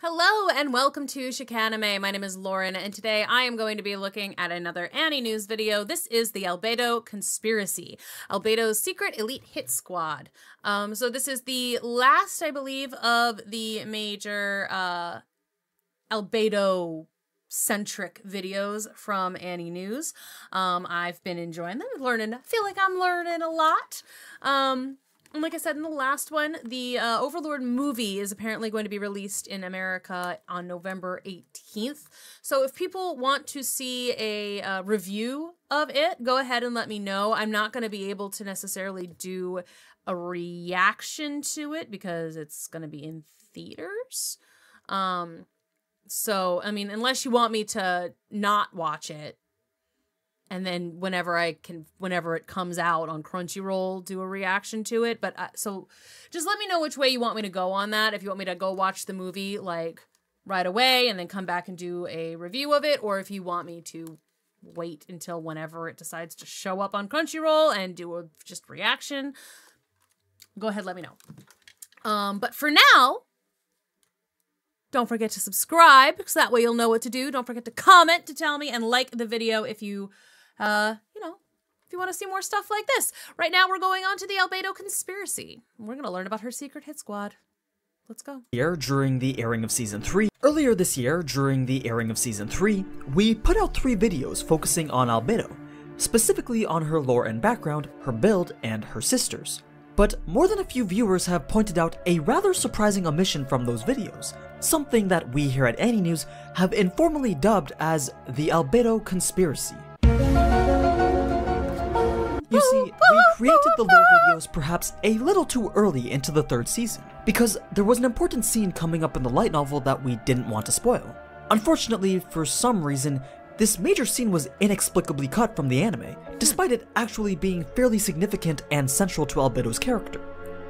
Hello and welcome to Chicanime. My name is Lauren and today I am going to be looking at another Annie News video. This is the Albedo Conspiracy, Albedo's secret elite hit squad. So this is the last, I believe, of the major Albedo-centric videos from Annie News. I've been enjoying them, I feel like I'm learning a lot. And like I said in the last one, the Overlord movie is apparently going to be released in America on November 18th. So if people want to see a review of it, go ahead and let me know. I'm not going to be able to necessarily do a reaction to it because it's going to be in theaters. So, I mean, unless you want me to not watch it, and then whenever it comes out on Crunchyroll, do a reaction to it. But so just let me know which way you want me to go on that. If you want me to go watch the movie like right away and then come back and do a review of it, or if you want me to wait until whenever it decides to show up on Crunchyroll and do a just reaction, go ahead, let me know. But for now, don't forget to subscribe, because that way you'll know what to do. Don't forget to comment to tell me, and like the video if you if you want to see more stuff like this. Right now, we're going on to the Albedo Conspiracy. We're going to learn about her secret hit squad. Let's go. During the airing of Season 3. Earlier this year, during the airing of Season 3, we put out 3 videos focusing on Albedo, specifically on her lore and background, her build, and her sisters. But more than a few viewers have pointed out a rather surprising omission from those videos, something that we here at Annie News have informally dubbed as the Albedo Conspiracy. You see, we created the lore videos perhaps a little too early into the 3rd season, because there was an important scene coming up in the light novel that we didn't want to spoil. Unfortunately, for some reason, this major scene was inexplicably cut from the anime, despite it actually being fairly significant and central to Albedo's character.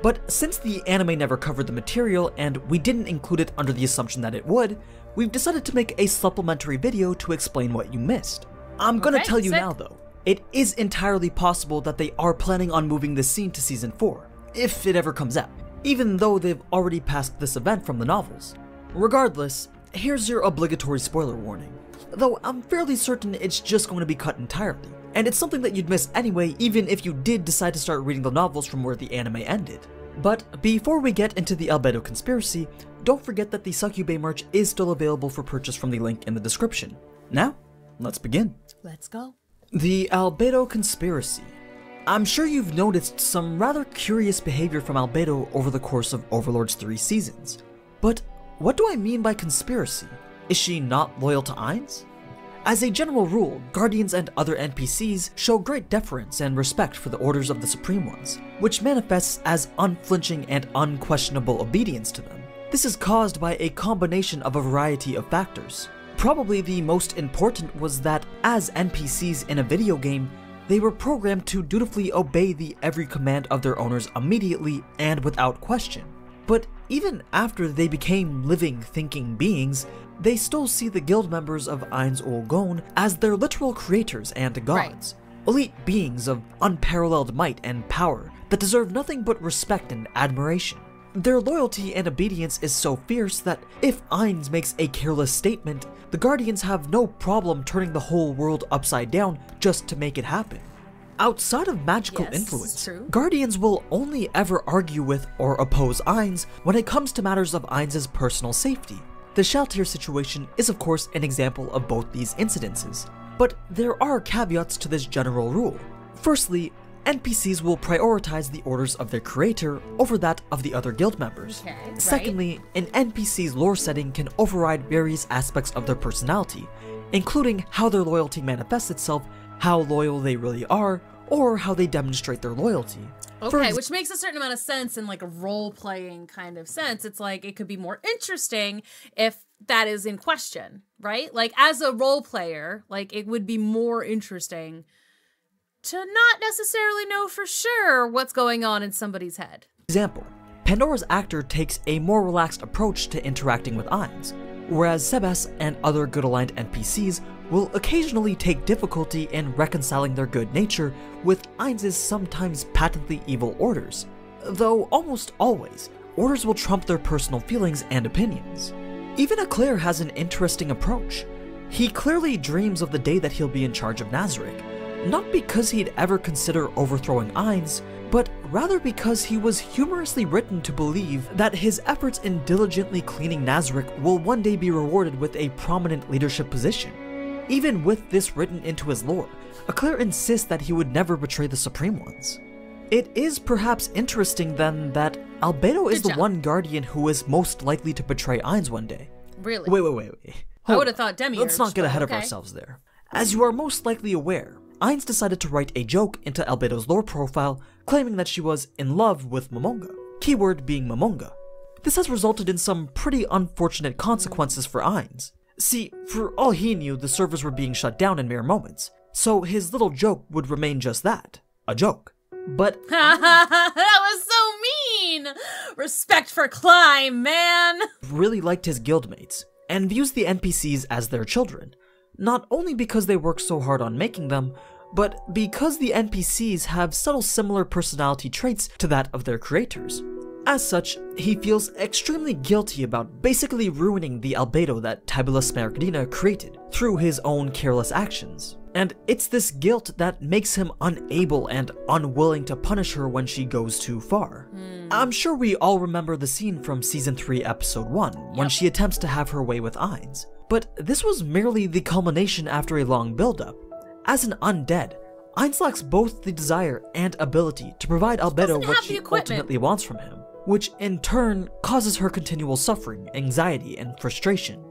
But since the anime never covered the material and we didn't include it under the assumption that it would, we've decided to make a supplementary video to explain what you missed. I'm gonna tell you now though, it is entirely possible that they are planning on moving this scene to Season 4, if it ever comes out, even though they've already passed this event from the novels. Regardless, here's your obligatory spoiler warning, though I'm fairly certain it's just going to be cut entirely, and it's something that you'd miss anyway even if you did decide to start reading the novels from where the anime ended. But before we get into the Albedo Conspiracy, don't forget that the Succubé merch is still available for purchase from the link in the description. Now, let's begin. Let's go. The Albedo Conspiracy. I'm sure you've noticed some rather curious behavior from Albedo over the course of Overlord's 3 seasons. But what do I mean by conspiracy? Is she not loyal to Ainz? As a general rule, Guardians and other NPCs show great deference and respect for the orders of the Supreme Ones, which manifests as unflinching and unquestionable obedience to them. This is caused by a combination of a variety of factors. Probably the most important was that, as NPCs in a video game, they were programmed to dutifully obey the every command of their owners immediately and without question. But even after they became living, thinking beings, they still see the guild members of Ainz Ooal Gown as their literal creators and gods. Elite beings of unparalleled might and power that deserve nothing but respect and admiration. Their loyalty and obedience is so fierce that if Ainz makes a careless statement, the Guardians have no problem turning the whole world upside down just to make it happen. Outside of magical influence, Guardians will only ever argue with or oppose Ainz when it comes to matters of Ainz's personal safety. The Shaltir situation is of course an example of both these incidences, but there are caveats to this general rule. Firstly, NPCs will prioritize the orders of their creator over that of the other guild members. Secondly, an NPC's lore setting can override various aspects of their personality, including how their loyalty manifests itself, how loyal they really are, or how they demonstrate their loyalty. Okay, which makes a certain amount of sense in like a role-playing kind of sense. It's like it could be more interesting if that is in question, right? Like as a role player, like it would be more interesting to not necessarily know for sure what's going on in somebody's head. Example, Pandora's actor takes a more relaxed approach to interacting with Ainz, whereas Sebes and other good-aligned NPCs will occasionally take difficulty in reconciling their good nature with Ainz's sometimes patently evil orders, though almost always, orders will trump their personal feelings and opinions. Even Eclair has an interesting approach. He clearly dreams of the day that he'll be in charge of Nazarick, not because he'd ever consider overthrowing Ainz, but rather because he was humorously written to believe that his efforts in diligently cleaning Nazarick will one day be rewarded with a prominent leadership position. Even with this written into his lore, Eclair insists that he would never betray the Supreme Ones. It is perhaps interesting then that Albedo is the one Guardian who is most likely to betray Ainz one day. Really? Wait. I would have thought Demiurge. Let's not get ahead of ourselves there. As you are most likely aware, Ainz decided to write a joke into Albedo's lore profile, claiming that she was in love with Momonga, keyword being Momonga. This has resulted in some pretty unfortunate consequences for Ainz. See, for all he knew, the servers were being shut down in mere moments, so his little joke would remain just that, a joke. But that was so mean! Respect for Climb, man! Really liked his guildmates, and views the NPCs as their children. Not only because they work so hard on making them, but because the NPCs have subtle similar personality traits to that of their creators. As such, he feels extremely guilty about basically ruining the Albedo that Tabula Smeraldina created through his own careless actions. And it's this guilt that makes him unable and unwilling to punish her when she goes too far. I'm sure we all remember the scene from Season 3, Episode 1, when she attempts to have her way with Ainz. But this was merely the culmination after a long build-up. As an undead, Ainz lacks both the desire and ability to provide Albedo what she ultimately wants from him, which in turn causes her continual suffering, anxiety, and frustration.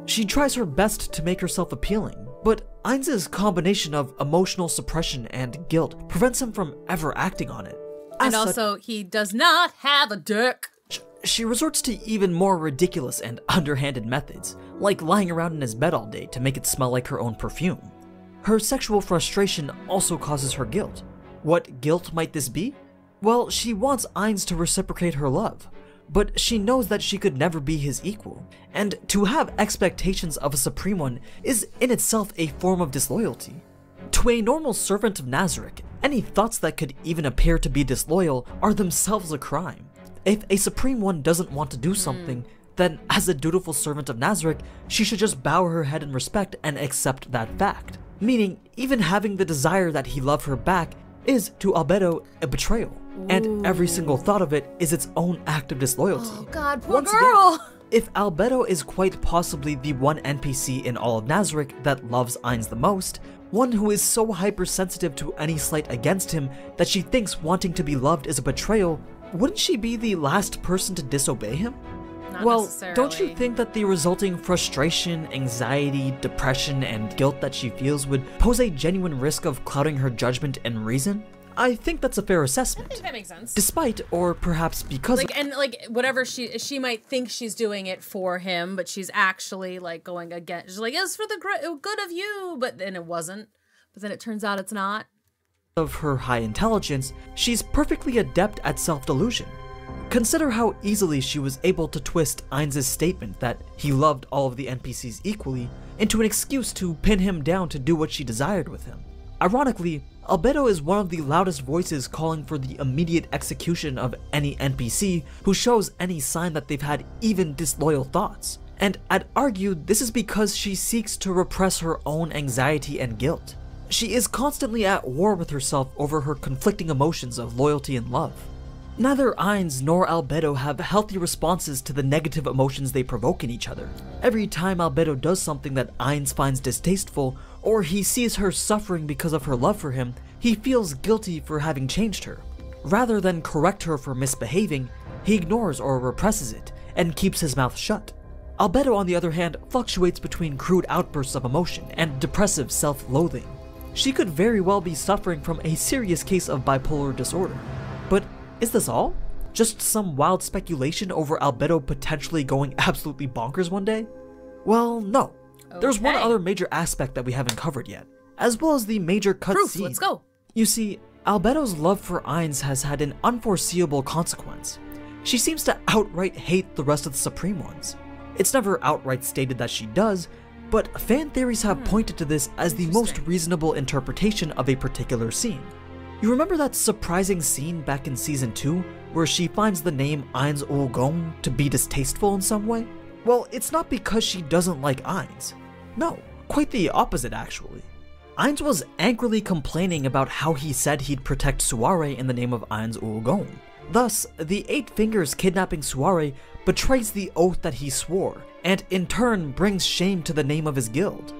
She tries her best to make herself appealing, but Ainz's combination of emotional suppression and guilt prevents him from ever acting on it. And also, he does not have a dick. She resorts to even more ridiculous and underhanded methods, like lying around in his bed all day to make it smell like her own perfume. Her sexual frustration also causes her guilt. What guilt might this be? Well, she wants Ainz to reciprocate her love, but she knows that she could never be his equal, and to have expectations of a Supreme One is in itself a form of disloyalty. To a normal servant of Nazarick, any thoughts that could even appear to be disloyal are themselves a crime. If a Supreme One doesn't want to do something, then as a dutiful servant of Nazarick, she should just bow her head in respect and accept that fact. Meaning, even having the desire that he love her back is, to Albedo, a betrayal. And every single thought of it is its own act of disloyalty. Oh god, poor girl! Again, if Albedo is quite possibly the one NPC in all of Nazarick that loves Ainz the most, one who is so hypersensitive to any slight against him that she thinks wanting to be loved is a betrayal, wouldn't she be the last person to disobey him? Well, don't you think that the resulting frustration, anxiety, depression, and guilt that she feels would pose a genuine risk of clouding her judgment and reason? I think that's a fair assessment. I think that makes sense. Despite, or perhaps because whatever she might think she's doing it for him, but she's actually like going against, she's like, it's for the good of you, but then it wasn't. But then it turns out it's not. Of her high intelligence, she's perfectly adept at self-delusion. Consider how easily she was able to twist Ainz's statement that he loved all of the NPCs equally into an excuse to pin him down to do what she desired with him. Ironically, Albedo is one of the loudest voices calling for the immediate execution of any NPC who shows any sign that they've had even disloyal thoughts. And I'd argue this is because she seeks to repress her own anxiety and guilt. She is constantly at war with herself over her conflicting emotions of loyalty and love. Neither Ainz nor Albedo have healthy responses to the negative emotions they provoke in each other. Every time Albedo does something that Ainz finds distasteful, or he sees her suffering because of her love for him, he feels guilty for having changed her. Rather than correct her for misbehaving, he ignores or represses it, and keeps his mouth shut. Albedo, on the other hand, fluctuates between crude outbursts of emotion and depressive self-loathing. She could very well be suffering from a serious case of bipolar disorder. But is this all? Just some wild speculation over Albedo potentially going absolutely bonkers one day? Well, no. Okay. There's one other major aspect that we haven't covered yet, as well as the major cutscene. Let's go. You see, Albedo's love for Ainz has had an unforeseeable consequence. She seems to outright hate the rest of the Supreme Ones. It's never outright stated that she does, but fan theories have pointed to this as the most reasonable interpretation of a particular scene. You remember that surprising scene back in Season 2, where she finds the name Ainz Ul Gom to be distasteful in some way? Well, it's not because she doesn't like Ainz. No, quite the opposite actually. Ainz was angrily complaining about how he said he'd protect Suare in the name of Ainz Ooal Gown. Thus, the Eight Fingers kidnapping Suare betrays the oath that he swore, and in turn brings shame to the name of his guild.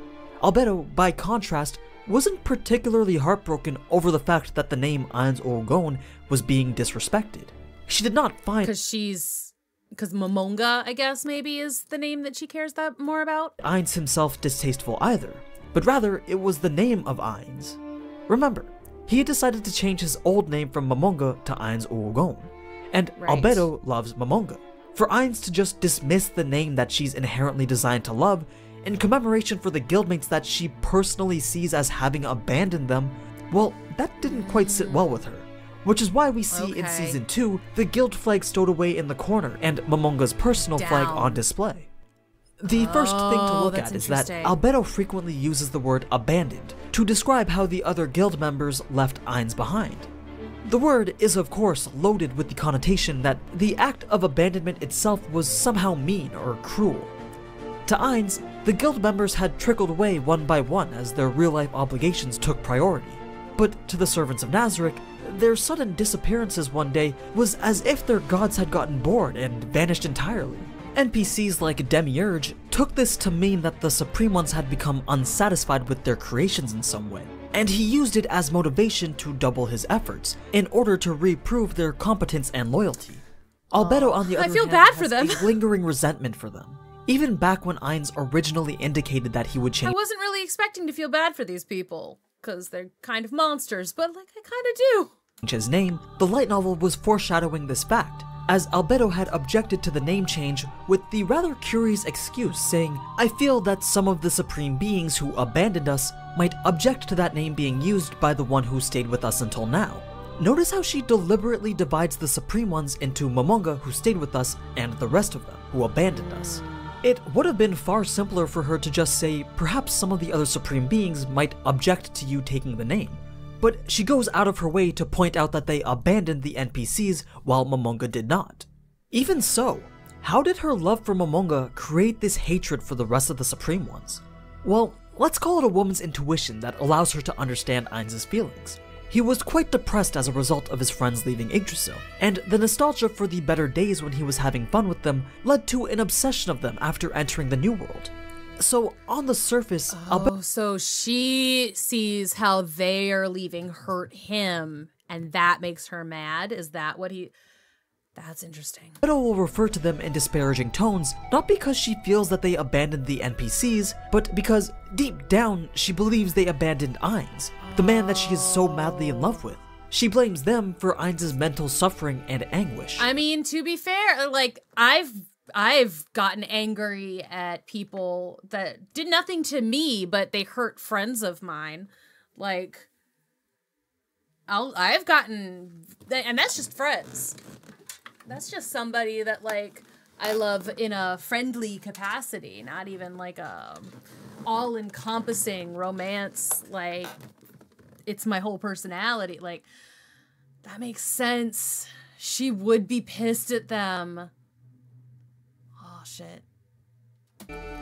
Albedo, by contrast, wasn't particularly heartbroken over the fact that the name Ainz Ooal Gown was being disrespected. She did not find— Because Momonga, I guess, maybe is the name that she cares that more about? Ainz himself distasteful either, but rather it was the name of Ainz. Remember, he had decided to change his old name from Momonga to Ainz Ooal Gown, and Right. Albedo loves Momonga. For Ainz to just dismiss the name that she's inherently designed to love in commemoration for the guildmates that she personally sees as having abandoned them, well, that didn't quite sit well with her. Which is why we see in Okay. Season 2 the guild flag stowed away in the corner and Momonga's personal flag Down. on display. The first thing to Oh, look that's at is that interesting. Albedo frequently uses the word abandoned to describe how the other guild members left Ainz behind. The word is of course loaded with the connotation that the act of abandonment itself was somehow mean or cruel. To Ainz, the guild members had trickled away one by one as their real-life obligations took priority. But to the servants of Nazarick, their sudden disappearances one day was as if their gods had gotten bored and vanished entirely. NPCs like Demiurge took this to mean that the Supreme Ones had become unsatisfied with their creations in some way, and he used it as motivation to double his efforts in order to reprove their competence and loyalty. Albedo, on the I other feel hand, bad for has them. a lingering resentment for them, even back when Ainz originally indicated that he would I change wasn't really expecting to feel bad for these people, because they're kind of monsters, but like, I kind of do. his name. The light novel was foreshadowing this fact, as Albedo had objected to the name change with the rather curious excuse saying, "I feel that some of the supreme beings who abandoned us might object to that name being used by the one who stayed with us until now." Notice how she deliberately divides the Supreme Ones into Momonga, who stayed with us, and the rest of them, who abandoned us. It would have been far simpler for her to just say, perhaps some of the other Supreme Beings might object to you taking the name. But she goes out of her way to point out that they abandoned the NPCs while Momonga did not. Even so, how did her love for Momonga create this hatred for the rest of the Supreme Ones? Well, let's call it a woman's intuition that allows her to understand Ainz's feelings. He was quite depressed as a result of his friends leaving Yggdrasil, and the nostalgia for the better days when he was having fun with them led to an obsession of them after entering the New World. So, on the surface, Oh, so she sees how they are leaving hurt him, and that makes her mad? Is that what he... That's interesting. Albedo will refer to them in disparaging tones, not because she feels that they abandoned the NPCs, but because, deep down, she believes they abandoned Ainz, the man that she is so madly in love with. She blames them for Ainz's mental suffering and anguish. I mean, to be fair, like, I've gotten angry at people that did nothing to me, but they hurt friends of mine. Like, I've gotten, and that's just friends. That's just somebody that, like, I love in a friendly capacity, not even like a all-encompassing romance, like, it's my whole personality. Like, that makes sense. She would be pissed at them. Oh, shit.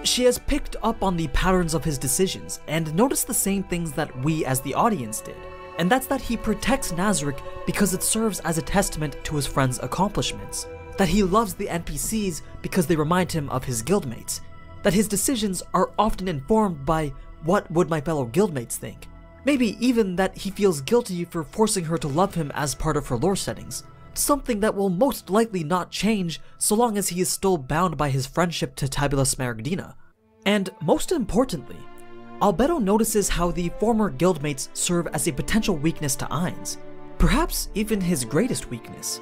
She has picked up on the patterns of his decisions and noticed the same things that we as the audience did. And that's that he protects Nazarick because it serves as a testament to his friend's accomplishments. That he loves the NPCs because they remind him of his guildmates. That his decisions are often informed by what would my fellow guildmates think. Maybe even that he feels guilty for forcing her to love him as part of her lore settings. Something that will most likely not change so long as he is still bound by his friendship to Tabula Smaragdina. And most importantly, Albedo notices how the former guildmates serve as a potential weakness to Ainz, perhaps even his greatest weakness.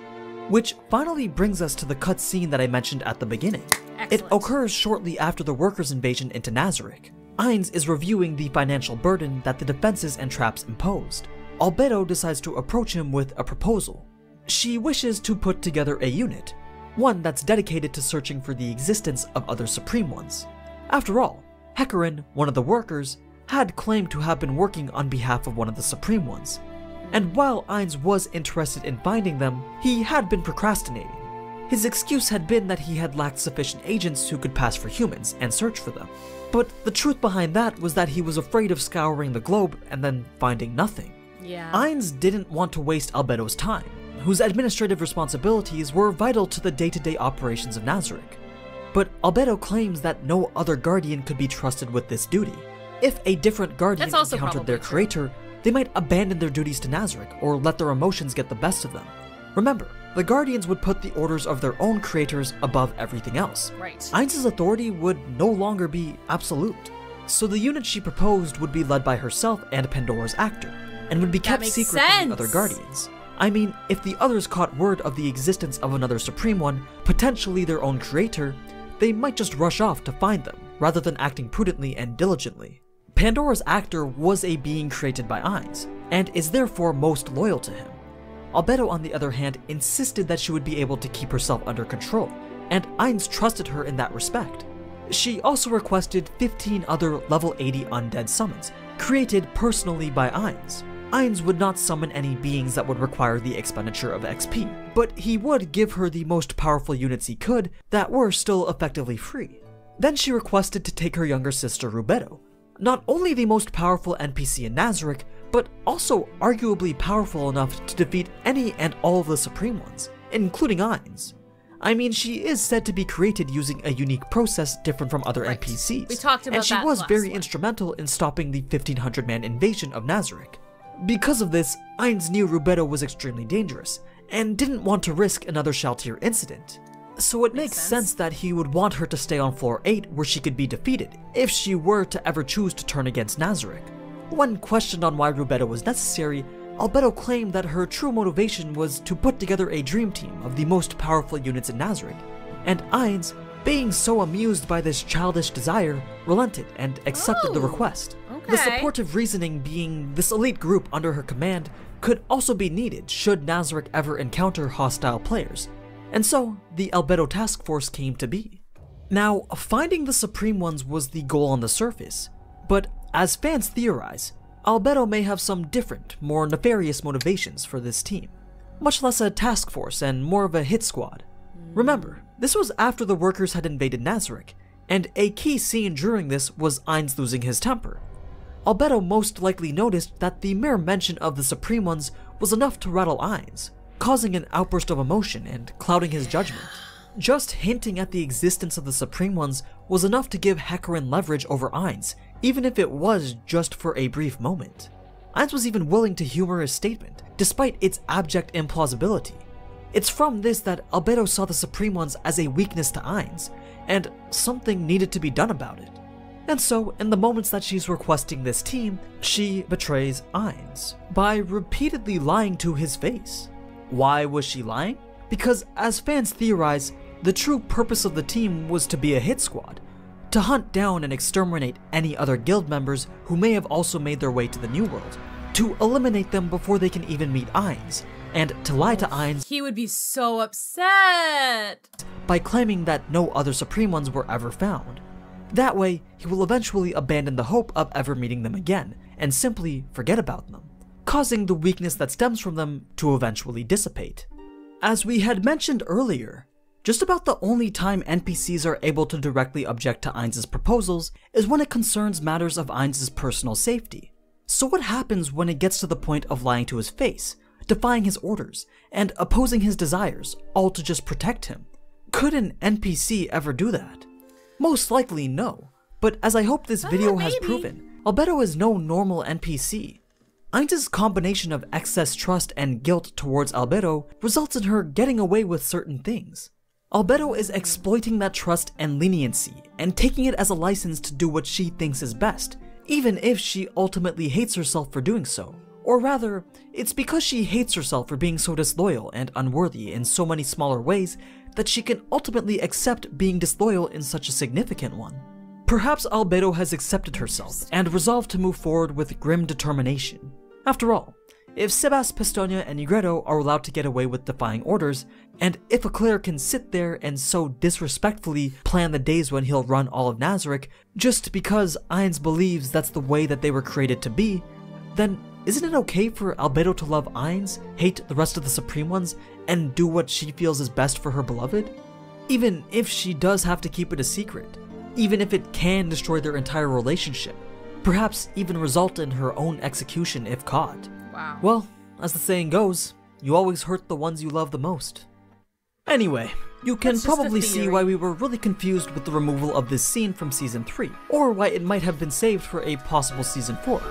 Which finally brings us to the cutscene that I mentioned at the beginning. It Excellent. occurs shortly after the workers' invasion into Nazarick. Ainz is reviewing the financial burden that the defenses and traps imposed. Albedo decides to approach him with a proposal. She wishes to put together a unit, one that's dedicated to searching for the existence of other Supreme Ones. After all, Hecarim, one of the workers, had claimed to have been working on behalf of one of the Supreme Ones. And while Ainz was interested in finding them, he had been procrastinating. His excuse had been that he had lacked sufficient agents who could pass for humans and search for them. But the truth behind that was that he was afraid of scouring the globe and then finding nothing. Yeah. Ainz didn't want to waste Albedo's time, whose administrative responsibilities were vital to the day-to-day operations of Nazarick. But Albedo claims that no other Guardian could be trusted with this duty. If a different Guardian encountered their creator, they might abandon their duties to Nazarick or let their emotions get the best of them. Remember, the Guardians would put the orders of their own creators above everything else. Right. Ainz's authority would no longer be absolute. So the unit she proposed would be led by herself and Pandora's actor, and would be kept secret from the other Guardians. I mean, if the others caught word of the existence of another Supreme One, potentially their own creator, they might just rush off to find them, rather than acting prudently and diligently. Pandora's actor was a being created by Ainz, and is therefore most loyal to him. Albedo, on the other hand, insisted that she would be able to keep herself under control, and Ainz trusted her in that respect. She also requested 15 other level 80 undead summons, created personally by Ainz. Ainz would not summon any beings that would require the expenditure of XP, but he would give her the most powerful units he could that were still effectively free. Then she requested to take her younger sister Rubedo, not only the most powerful NPC in Nazarick, but also arguably powerful enough to defeat any and all of the Supreme Ones, including Ainz. I mean, she is said to be created using a unique process different from other NPCs, We talked about and she that was last very one. instrumental in stopping the 1500-man invasion of Nazarick. Because of this, Ainz knew Rubedo was extremely dangerous, and didn't want to risk another Shaltir incident. So it makes sense that he would want her to stay on floor 8 where she could be defeated, if she were to ever choose to turn against Nazarick. When questioned on why Rubedo was necessary, Albedo claimed that her true motivation was to put together a dream team of the most powerful units in Nazarick, and Ainz, being so amused by this childish desire, relented and accepted the request. Okay. The supportive reasoning being this elite group under her command could also be needed should Nazarick ever encounter hostile players, and so the Albedo task force came to be. Now, finding the Supreme Ones was the goal on the surface, but as fans theorize, Albedo may have some different, more nefarious motivations for this team. Much less a task force and more of a hit squad. Remember, this was after the workers had invaded Nazarick, and a key scene during this was Ainz losing his temper. Albedo most likely noticed that the mere mention of the Supreme Ones was enough to rattle Ainz, causing an outburst of emotion and clouding his judgment. Just hinting at the existence of the Supreme Ones was enough to give Hecarim leverage over Ainz, even if it was just for a brief moment. Ainz was even willing to humor his statement, despite its abject implausibility. It's from this that Albedo saw the Supreme Ones as a weakness to Ainz, and something needed to be done about it. And so, in the moments that she's requesting this team, she betrays Ainz by repeatedly lying to his face. Why was she lying? Because, as fans theorize, the true purpose of the team was to be a hit squad, to hunt down and exterminate any other guild members who may have also made their way to the New World, to eliminate them before they can even meet Ainz, and to lie to Ainz He would be so upset. by claiming that no other Supreme Ones were ever found. That way, he will eventually abandon the hope of ever meeting them again, and simply forget about them, causing the weakness that stems from them to eventually dissipate. As we had mentioned earlier, just about the only time NPCs are able to directly object to Ainz's proposals is when it concerns matters of Ainz's personal safety. So what happens when it gets to the point of lying to his face, defying his orders, and opposing his desires, all to just protect him? Could an NPC ever do that? Most likely no, but as I hope this video has proven, Albedo is no normal NPC. Ainz's combination of excess trust and guilt towards Albedo results in her getting away with certain things. Albedo is exploiting that trust and leniency, and taking it as a license to do what she thinks is best, even if she ultimately hates herself for doing so. Or rather, it's because she hates herself for being so disloyal and unworthy in so many smaller ways that she can ultimately accept being disloyal in such a significant one. Perhaps Albedo has accepted herself and resolved to move forward with grim determination. After all, if Sebas, Pistonia, and Nigredo are allowed to get away with defying orders, and if Eclair can sit there and so disrespectfully plan the days when he'll run all of Nazarick just because Ainz believes that's the way that they were created to be, then isn't it okay for Albedo to love Ainz, hate the rest of the Supreme Ones, and do what she feels is best for her beloved? Even if she does have to keep it a secret, even if it can destroy their entire relationship, perhaps even result in her own execution if caught. Wow. Well, as the saying goes, you always hurt the ones you love the most. Anyway, you can That's just a probably see theory. why we were really confused with the removal of this scene from Season 3, or why it might have been saved for a possible Season 4.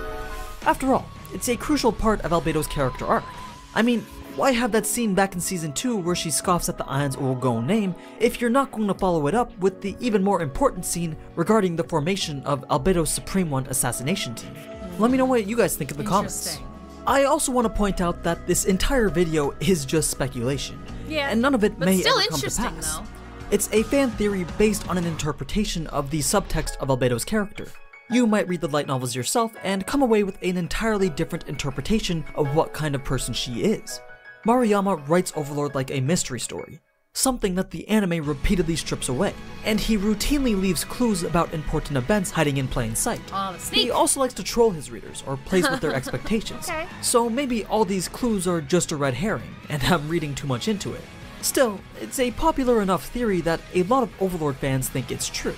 After all, it's a crucial part of Albedo's character arc. I mean, why have that scene back in Season 2 where she scoffs at the Ainz Orogon name if you're not going to follow it up with the even more important scene regarding the formation of Albedo's Supreme One assassination team? Let me know what you guys think in the comments. Interesting. I also want to point out that this entire video is just speculation, Yeah, and none of it but may still ever come to interesting, pass. though. It's a fan theory based on an interpretation of the subtext of Albedo's character. You might read the light novels yourself and come away with an entirely different interpretation of what kind of person she is. Maruyama writes Overlord like a mystery story, something that the anime repeatedly strips away, and he routinely leaves clues about important events hiding in plain sight. Oh, the He sneak. also likes to troll his readers or plays with their expectations, Okay. so maybe all these clues are just a red herring, and I'm reading too much into it. Still, it's a popular enough theory that a lot of Overlord fans think it's true,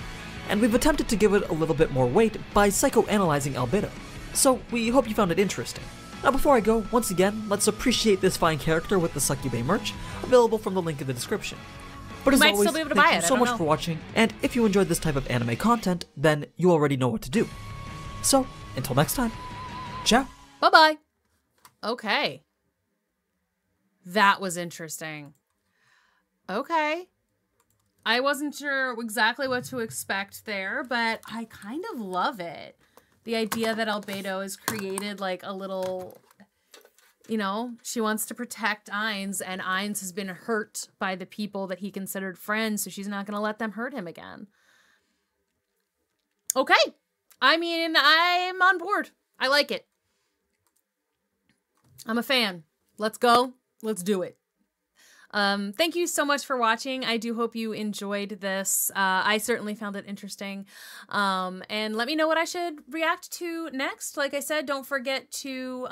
and we've attempted to give it a little bit more weight by psychoanalyzing Albedo, so we hope you found it interesting. Now before I go, once again, let's appreciate this fine character with the Succubé merch, available from the link in the description. But as might always, still be able to thank buy you it, I so don't much know. for watching, and if you enjoyed this type of anime content, then you already know what to do. So, until next time, ciao! Bye-bye. Okay. That was interesting. Okay. I wasn't sure exactly what to expect there, but I kind of love it. The idea that Albedo has created like a little, you know, she wants to protect Ainz, and Ainz has been hurt by the people that he considered friends, so she's not going to let them hurt him again. Okay. I mean, I'm on board. I like it. I'm a fan. Let's go. Let's do it. Thank you so much for watching. I do hope you enjoyed this. I certainly found it interesting. And let me know what I should react to next. Like I said, don't forget to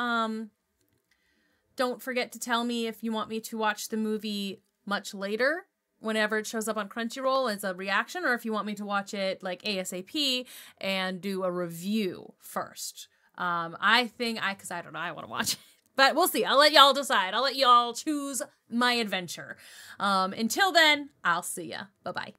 tell me if you want me to watch the movie much later, whenever it shows up on Crunchyroll as a reaction, or if you want me to watch it like ASAP and do a review first. Because I don't know, I want to watch it. But we'll see. I'll let y'all decide. I'll let y'all choose my adventure. Until then, I'll see ya. Bye-bye.